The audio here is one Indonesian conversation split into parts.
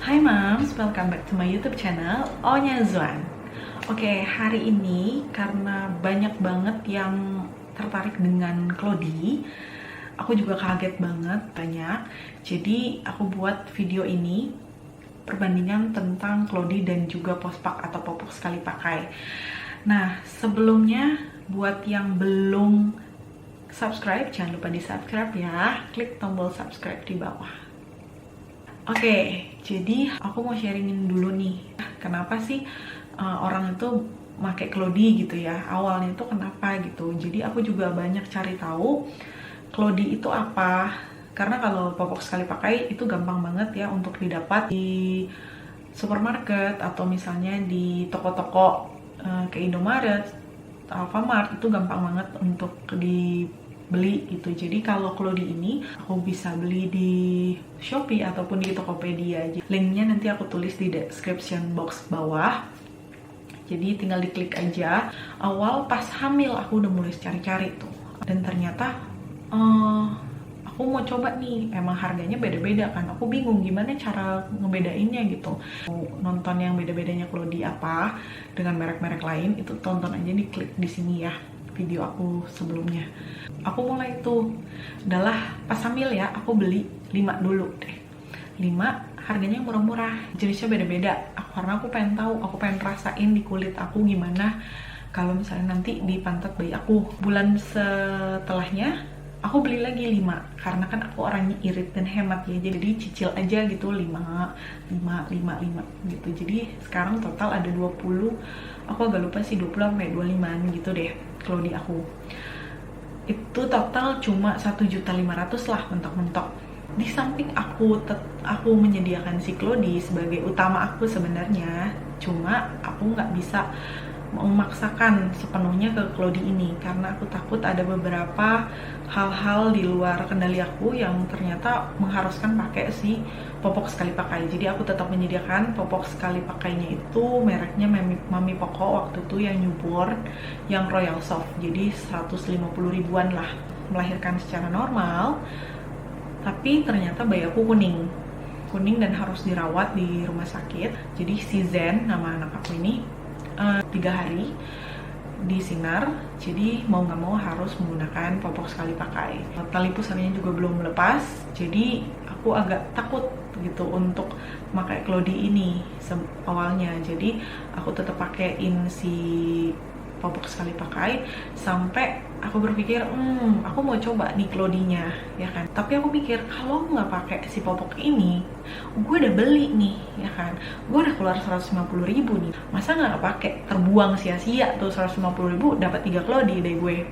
Hai Mams, welcome back to my YouTube channel Onya Zuan. Oke, hari ini karena banyak banget yang tertarik dengan Clody, aku juga kaget banget banyak. Jadi aku buat video ini perbandingan tentang Clody dan juga pospak atau popok sekali pakai. Nah, sebelumnya buat yang belum subscribe, jangan lupa di subscribe ya. Klik tombol subscribe di bawah. Oke, jadi aku mau sharingin dulu nih, kenapa sih orang itu pakai Clody gitu ya, awalnya itu kenapa gitu. Jadi aku juga banyak cari tahu Clody itu apa, karena kalau popok sekali pakai itu gampang banget ya untuk didapat di supermarket atau misalnya di toko-toko kayak Indomaret, Alfamart, itu gampang banget untuk dibeli gitu. Jadi kalau Clody ini aku bisa beli di Shopee ataupun di Tokopedia. Linknya nanti aku tulis di description box bawah. Jadi tinggal diklik aja. Awal pas hamil aku udah mulai cari-cari tuh. Dan ternyata aku mau coba nih, emang harganya beda-beda kan. Aku bingung gimana cara ngebedainnya gitu. Nonton yang beda-bedanya Clody apa dengan merek-merek lain, itu tonton aja, diklik di sini ya video aku sebelumnya. Aku mulai tuh adalah pas hamil ya, aku beli 5 dulu deh. 5 harganya murah-murah, jenisnya beda-beda. Karena aku pengen tahu, aku pengen rasain di kulit aku gimana kalau misalnya nanti di pantat bayi aku. Bulan setelahnya aku beli lagi 5, karena kan aku orangnya irit dan hemat ya, jadi cicil aja gitu, 5 gitu. Jadi sekarang total ada 20, aku agak lupa sih 20 sampai 25 gitu deh Clody aku. Itu total cuma 1.500.000 lah mentok-mentok. Di samping aku menyediakan si Clody sebagai utama aku sebenarnya, cuma aku nggak bisa memaksakan sepenuhnya ke Clody ini karena aku takut ada beberapa hal-hal di luar kendali aku yang ternyata mengharuskan pakai si popok sekali pakai. Jadi aku tetap menyediakan popok sekali pakainya, itu mereknya Mami Poko waktu itu yang newborn, yang Royal Soft. Jadi 150 ribuan lah, melahirkan secara normal. Tapi ternyata bayi aku kuning dan harus dirawat di rumah sakit. Jadi si Zen, nama anak aku ini, 3 hari di sinar, jadi mau nggak mau harus menggunakan popok sekali pakai. Tali pusarnya juga belum lepas, jadi aku agak takut gitu untuk pakai Clody ini awalnya. Jadi aku tetap pakein si popok sekali pakai sampai aku berpikir aku mau coba nih Clody-nya ya kan. Tapi aku pikir kalau nggak pakai si popok ini, gue udah beli nih ya kan, gue udah keluar 150 ribu nih, masa nggak pakai, terbuang sia-sia tuh 150 ribu, dapat 3 Clody deh gue.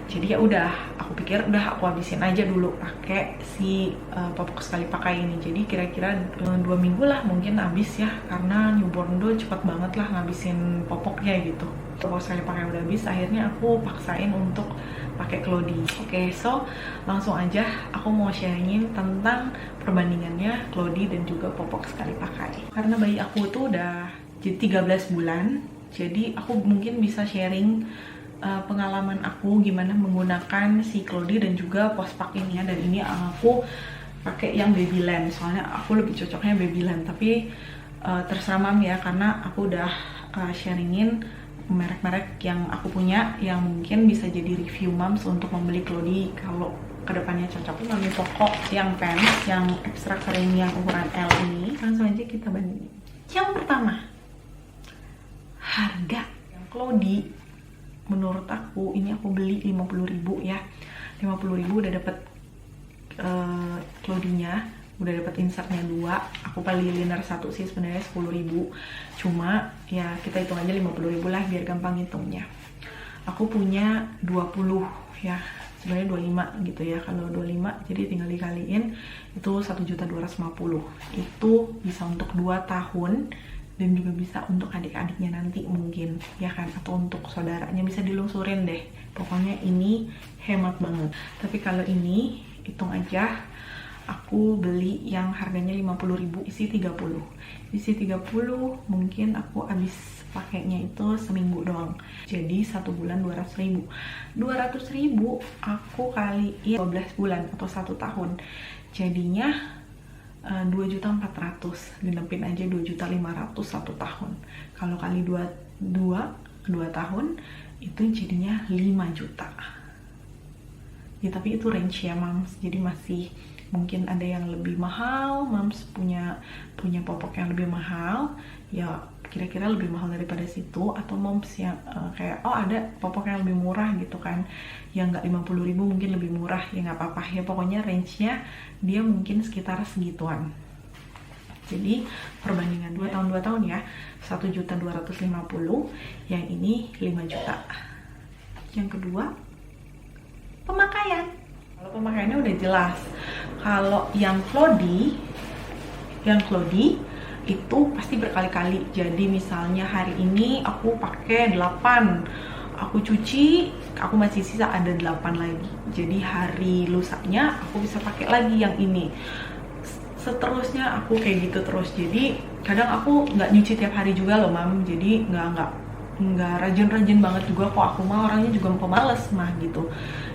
Jadi ya udah, aku pikir udah aku habisin aja dulu pakai si popok sekali pakai ini. Jadi kira-kira 2 minggu lah mungkin habis ya, karena newborn tuh cepet banget lah ngabisin popoknya gitu. Popok sekali pakai udah habis, akhirnya aku paksain untuk pakai Clody. Oke, so langsung aja aku mau sharingin tentang perbandingannya Clody dan juga popok sekali pakai. Karena bayi aku tuh udah 13 bulan, jadi aku mungkin bisa sharing pengalaman aku gimana menggunakan si Clody dan juga pospak ini ya. Dan ini aku pakai yang Babyland, soalnya aku lebih cocoknya Babyland. Tapi terserah Mam ya, karena aku udah sharingin merek-merek yang aku punya yang mungkin bisa jadi review Mams untuk membeli Clody kalau kedepannya cocok. Mami Poko yang pants yang ekstra kering yang ukuran L ini, langsung aja kita bandingin. Yang pertama, harga. Yang Clody menurut aku, ini aku beli 50 ribu ya, 50 ribu udah dapet Clody-nya, udah dapet insertnya 2. Aku paling liner 1 sih sebenarnya 10 ribu, cuma ya kita hitung aja 50 ribu lah biar gampang hitungnya. Aku punya 20 ya, sebenarnya 25 gitu ya. Kalau 25 jadi tinggal dikaliin, itu 1.250.000. Itu bisa untuk 2 tahun dan juga bisa untuk adik-adiknya nanti mungkin ya kan, atau untuk saudaranya, bisa dilungsurin deh. Pokoknya ini hemat banget. Tapi kalau ini hitung aja, aku beli yang harganya 50 ribu, isi 30. Isi 30 mungkin aku habis pakainya itu seminggu doang. Jadi 1 bulan 200 ribu. 200 ribu aku kaliin 12 bulan atau 1 tahun. Jadinya 2.400.000, genepin aja 2.500.000 satu tahun. Kalau kali 2 tahun itu jadinya 5 juta. Ya tapi itu range ya Mams, jadi masih mungkin ada yang lebih mahal. Mams punya popok yang lebih mahal, ya kira-kira lebih mahal daripada situ. Atau Mams yang kayak ada popok yang lebih murah gitu kan, yang nggak 50.000 mungkin lebih murah, ya nggak apa-apa ya, pokoknya range-nya dia mungkin sekitar segituan. Jadi perbandingan 2 tahun ya, 1.250.000, yang ini 5 juta. Yang kedua, pemakaian. Kalau pemakaiannya udah jelas. Kalau yang Clody itu pasti berkali-kali. Jadi misalnya hari ini aku pakai 8, aku cuci, aku masih sisa ada 8 lagi. Jadi hari lusanya aku bisa pakai lagi yang ini. Seterusnya aku kayak gitu terus. Jadi kadang aku nggak nyuci tiap hari juga loh Mam. Jadi nggak rajin-rajin banget juga kok, aku mah orangnya juga pemalas mah gitu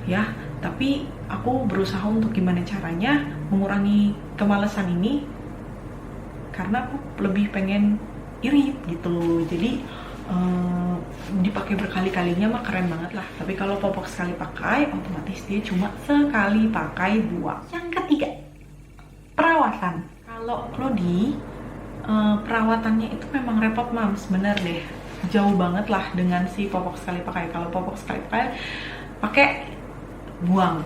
ya. Tapi aku berusaha untuk gimana caranya mengurangi kemalasan ini, karena aku lebih pengen irit gitu. Jadi dipakai berkali-kalinya mah keren banget lah. Tapi kalau popok sekali pakai, otomatis dia cuma sekali pakai 2. Yang ketiga, perawatan. Kalau Clody perawatannya itu memang repot Mams, bener deh, jauh banget lah dengan si popok sekali pakai. Kalau popok sekali pakai buang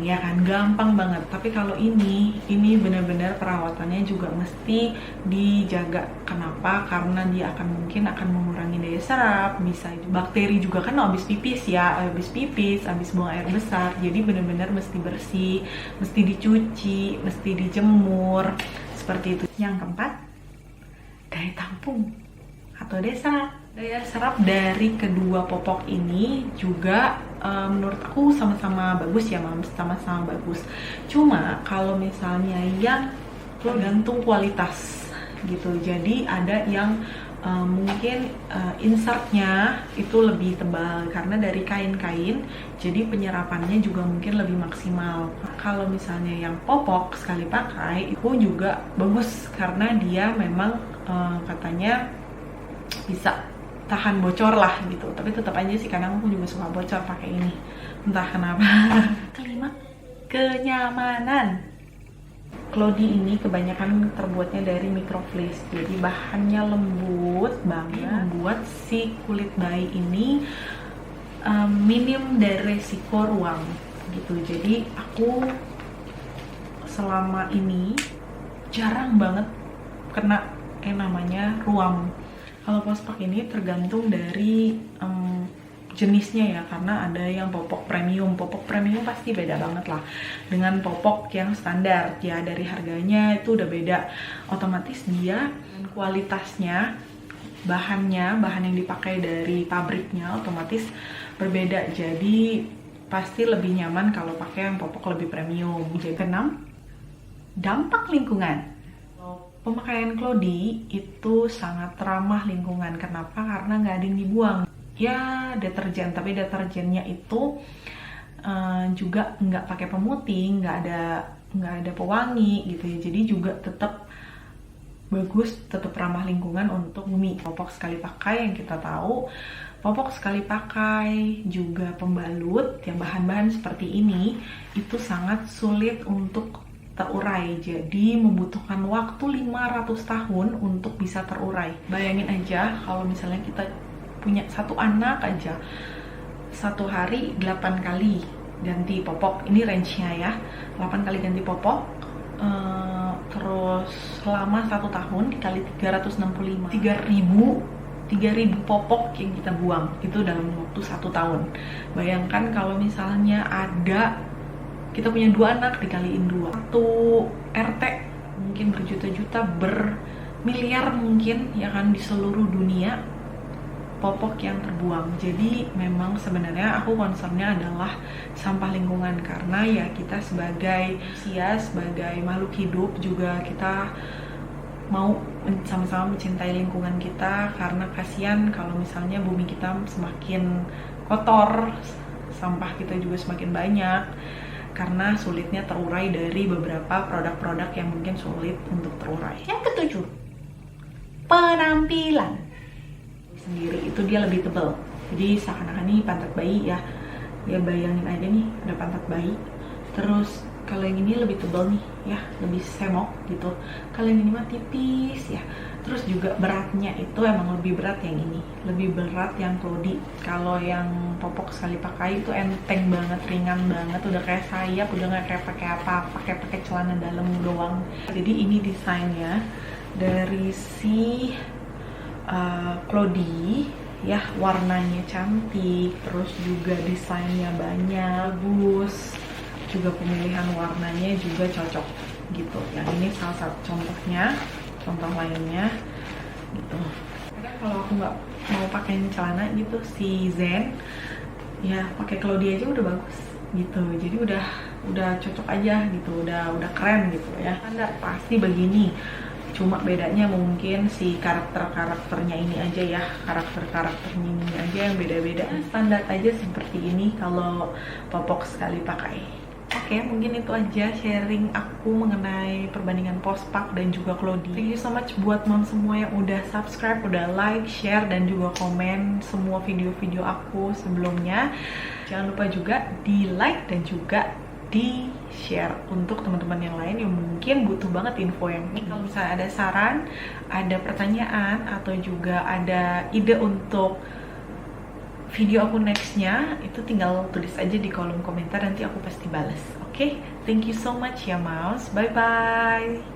ya kan, gampang banget. Tapi kalau ini benar-benar perawatannya juga mesti dijaga. Kenapa? Karena dia mungkin akan mengurangi daya serap, bisa bakteri juga kan habis pipis, habis buang air besar. Jadi benar-benar mesti bersih, mesti dicuci, mesti dijemur, seperti itu. Yang keempat, daya tampung atau daya serap. Daya serap dari kedua popok ini juga menurut aku sama-sama bagus ya Mams, sama-sama bagus. Cuma kalau misalnya yang tergantung kualitas gitu. Jadi ada yang mungkin insertnya itu lebih tebal karena dari kain-kain, jadi penyerapannya juga mungkin lebih maksimal. Kalau misalnya yang popok sekali pakai itu juga bagus karena dia memang katanya bisa tahan bocor lah gitu. Tapi tetap aja sih kadang aku juga suka bocor pakai ini, entah kenapa. Kelima, kenyamanan. Clody ini kebanyakan terbuatnya dari microfleece, jadi bahannya lembut banget, membuat si kulit bayi ini minim dari resiko ruam gitu. Jadi aku selama ini jarang banget kena yang namanya ruam. Kalau pospak ini tergantung dari jenisnya ya, karena ada yang popok premium. Popok premium pasti beda banget lah dengan popok yang standar ya, dari harganya itu udah beda. Otomatis dia kualitasnya, bahan yang dipakai dari pabriknya otomatis berbeda. Jadi pasti lebih nyaman kalau pakai yang popok lebih premium. Jadi keenam, dampak lingkungan. Pemakaian Clody itu sangat ramah lingkungan. Kenapa? Karena nggak ada yang dibuang. Ya deterjen, tapi deterjennya itu juga nggak pakai pemutih, nggak ada pewangi gitu ya. Jadi juga tetap bagus, tetap ramah lingkungan untuk bumi. Popok sekali pakai yang kita tahu, popok sekali pakai juga pembalut yang bahan-bahan seperti ini itu sangat sulit untuk terurai, jadi membutuhkan waktu 500 tahun untuk bisa terurai. Bayangin aja kalau misalnya kita punya satu anak aja, satu hari 8 kali ganti popok, ini range-nya ya, 8 kali ganti popok, terus selama 1 tahun dikali 365, 3.000 popok yang kita buang itu dalam waktu 1 tahun. Bayangkan kalau misalnya kita punya 2 anak dikaliin 2, satu RT mungkin berjuta-juta, bermiliar mungkin ya kan, di seluruh dunia popok yang terbuang. Jadi memang sebenarnya aku concernnya adalah sampah lingkungan, karena ya kita sebagai manusia, sebagai makhluk hidup juga kita mau sama-sama mencintai lingkungan kita, karena kasihan kalau misalnya bumi kita semakin kotor, sampah kita juga semakin banyak. karena sulitnya terurai dari beberapa produk-produk yang mungkin sulit untuk terurai. Yang ketujuh, penampilan sendiri itu dia lebih tebal. Jadi seakan-akan ini pantat bayi ya. Ya bayangin aja nih ada pantat bayi. Terus kalau yang ini lebih tebal nih ya, lebih semok gitu. Kalau yang ini mah tipis ya. Terus juga beratnya itu emang lebih berat yang ini, lebih berat yang Cloudy. Kalau yang popok sekali pakai itu enteng banget, ringan banget, udah kayak sayap, udah nggak kayak pakai apa-apa, kayak pakai celana dalam doang. Jadi ini desainnya dari si Cloudy ya, warnanya cantik, terus juga desainnya banyak, bagus, juga pemilihan warnanya juga cocok gitu. Yang ini salah satu contohnya. Contoh lainnya gitu. Kadang kalau aku nggak mau pakai celana gitu, si Zen ya pakai Cloudy aja udah bagus gitu. Jadi udah cocok aja gitu, udah keren gitu ya. Standar pasti begini. Cuma bedanya mungkin si karakternya ini aja ya, karakternya ini aja yang beda-beda. Standar aja seperti ini kalau popok sekali pakai. Oke, mungkin itu aja sharing aku mengenai perbandingan Postpak dan juga Cloudy. Thank you so much buat mom semua yang udah subscribe, udah like, share, dan juga komen semua video-video aku sebelumnya. Jangan lupa juga di like dan juga di share untuk teman-teman yang lain yang mungkin butuh banget info yang ini. Kalau misalnya ada saran, ada pertanyaan, atau juga ada ide untuk video aku nextnya, itu tinggal tulis aja di kolom komentar, nanti aku pasti balas. Oke, thank you so much ya mouse, bye bye.